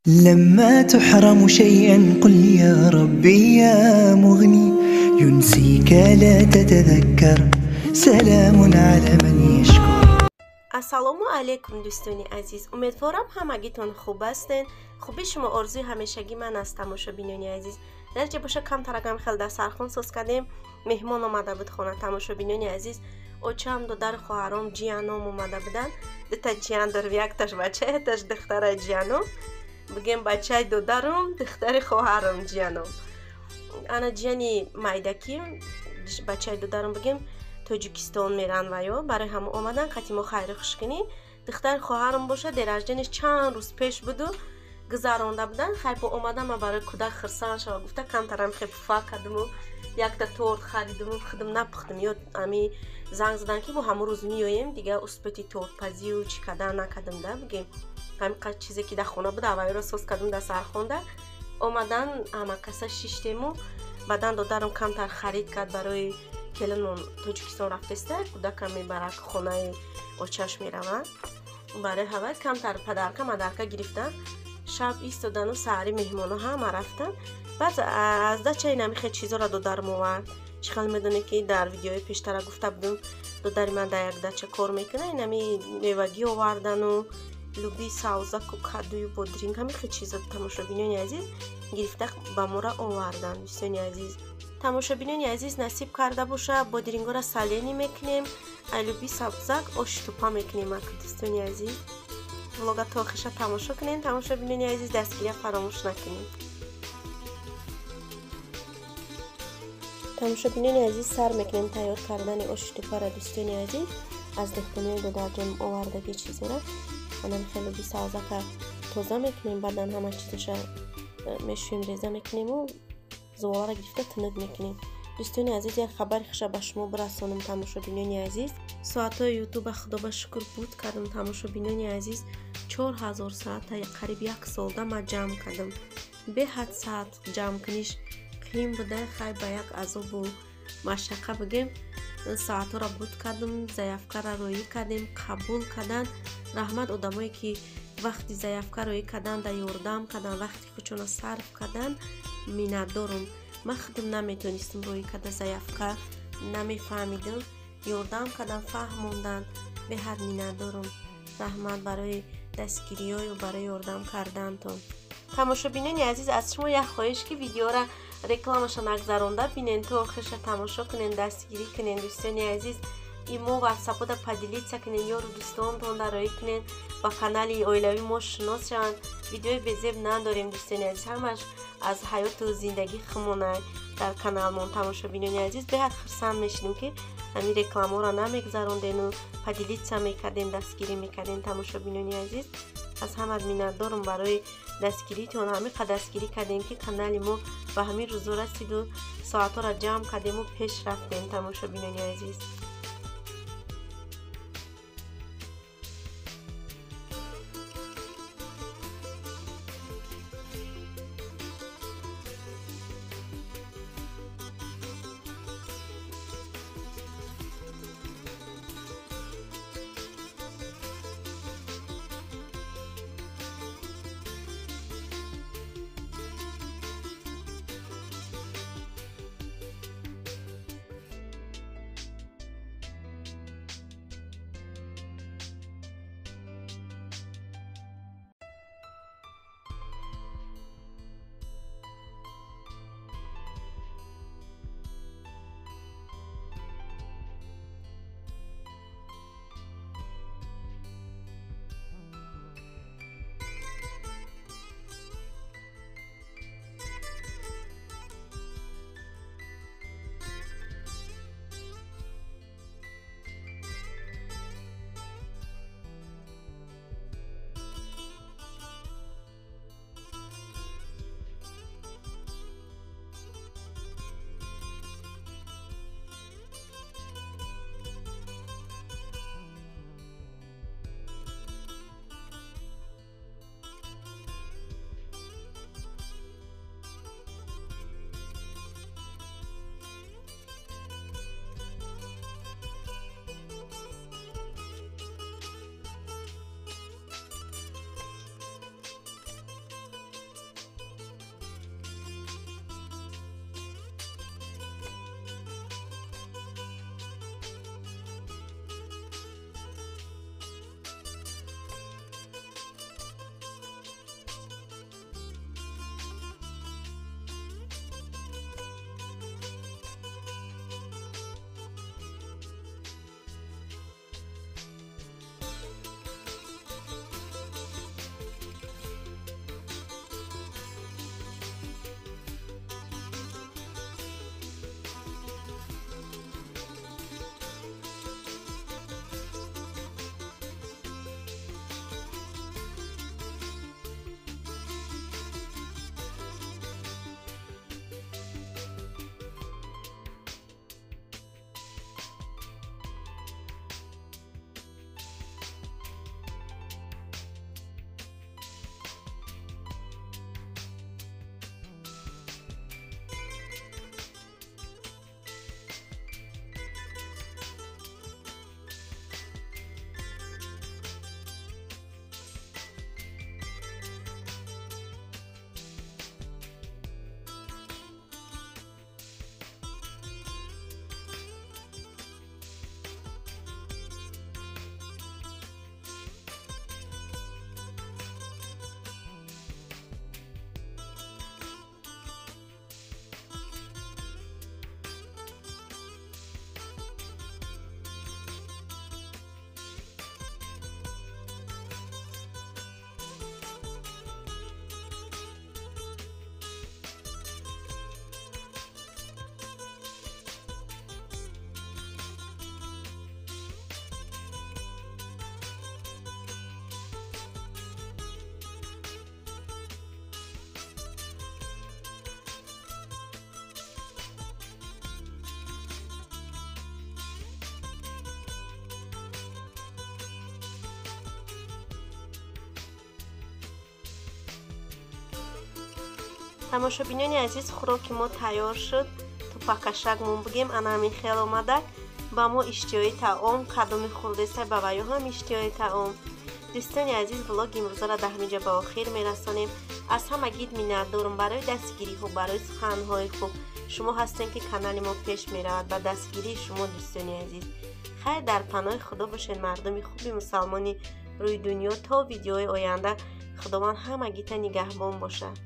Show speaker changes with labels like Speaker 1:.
Speaker 1: لما تحرم شيئا قل يا ربي يا مغني ينسيك لا تتذكر سلام على من يشكر.
Speaker 2: ассалому алайкум дӯстони азиз, умедворам ҳамагитон хуб ҳастен. хуби шумо орзуи ҳамешагӣ ман аст. тамошобинони азиз, дарҷа боша камтарагам хел дар сархон соз кардем. меҳмон омада буд хона. тамошобинони азиз, очам додару хоҳаром ҷияном омада буданд. дута ҷиян дорем, якташ бача, яташ духтара ҷияном. бигем бачаи додарум, духтари хоҳарам ҷияном. ана ҷияни майдаким бачаи додарум бигем тоҷикистон меран ва ё барои ҳама омадан қати мо хайру хуш кунӣ. духтари хоҳарам боша деражданиш чанд рӯз пеш буду гузаронда будан. хай бо омадан ма барои кӯдак хирсан шава гуфта камтарам хе пуфа кардиму якта торт харидиму худам напухтим ё ами занг задан ки бо ҳамун рӯз меоем дига успати тортпазию чӣ кардан накардим да. бигем ҳамин қад чизе ки дар хона буда аввалиро соз кардим дар сархонда. омадан ҳамакаса шиштему. баъдан додарам камтар харид кард барои келинон тоҷикистон рафтеста. кӯдакам мебарад хонаи очаш меравад. барои ҳава камтар падарка мадарка гирифтан. шаб истодану саҳари меҳмоно ҳама рафтан. баъд аз дача инами хел чизоро додарм овард. чихел медонӣ ки дар видеои пештара гуфта будам додари ман дар як дача кор мекуна. инами мевагӣ овардану луби савзаку кадую бодринг ҳамин хел чизо тамошобинони азиз гирифта ба мора овардан. дӯстони азиз, тамошобинони азиз, насиб карда боша бодрингора салени мекунем, алюби сабзак оши тупа мекунем. дӯстони азиз, влога то охиша тамошо кунем. тамошобинони азиз, дастгирия фаромӯш накунем. тамошобинони азиз, сар мекунем тайёр кардани оши тупара. дӯстони азиз, аз дехтониҳои додарҷон овардаги чизора анам хелуби сабзака тоза мекунем. баъдан ҳама чизоша мешӯем, реза мекунему зуволара гирифта тунук мекунем. дӯстони азиз, як хабари хуша ба шумо бирасонам. тамошобинони азиз, соатҳои ютуба худоба шукр буд кардам. тамошобинони азиз, 4000 соата қариб 1 солда ма ҷамъ кардам. беҳад саат ҷамъ куниш қиён буда. хай ба як азобу машаққа бигем соатҳоро буд кардам. заявкара роӣ кардем, қабул кардан. раҳмат одамое ки вақти заявка роӣ кардан, да ёрдам кардан, вақти худшона сарф кардан. миннатдорам. ман худам наметонистам роӣ карда заявка, намефаҳмидам. ёрдам кардан, фаҳмондан. беҳад миннатдорам. раҳмат барои дастгириёю барои ёрдам кардантон. тамошобинони азиз, аз шумо як хоҳиш ки видеора рекламаша нагзаронда бинен, то охирша тамошо кунен, дастгирӣ кунен. дӯстони азиз, имо ватсапода поделиться кунен, ёру дӯстонтонда роӣ кунен, ба канали оилави мо шинос шаванд. видеои безеб надорем дӯстони азиз, ҳамаш аз ҳаёту зиндагӣ химона дар каналмон. тамошобинони азиз, беҳад хурсанд мешудем ки ҳамин рекламаро намегзарондену поделиться мекардем, дастгирӣ мекардем. тамошобинони азиз, аз ҳамат миннатдорам барои дастгиритон. ҳамиқа дастгирӣ кардем ки канали мо ба ҳамин рӯзо расиду соатҳоро ҷамъ кардему пеш рафтем. тамошобинони азиз, тамошобинони азиз, хӯроки мо тайёр шуд. Тупакашак мон бигем ана ҳамин хел омадак. ба мо иштиёи таом, кадоми хурдеса ба ваё ҳам иштиёи таом. дӯстони азиз, влоги имрӯзаро дар ҳаминҷа ба охир мерасонем. аз ҳамагид миннатдорам барои дастгириҳо, барои суханҳои хуб. шумо ҳастем ки канали мо пеш меравад ба дастгирии шумо. дӯстони азиз, хайр дар паноҳи худо бошед, мардуми хуби мусалмони рӯи дунё. то видеои оянда, худованд ҳамагита нигаҳбон бошад.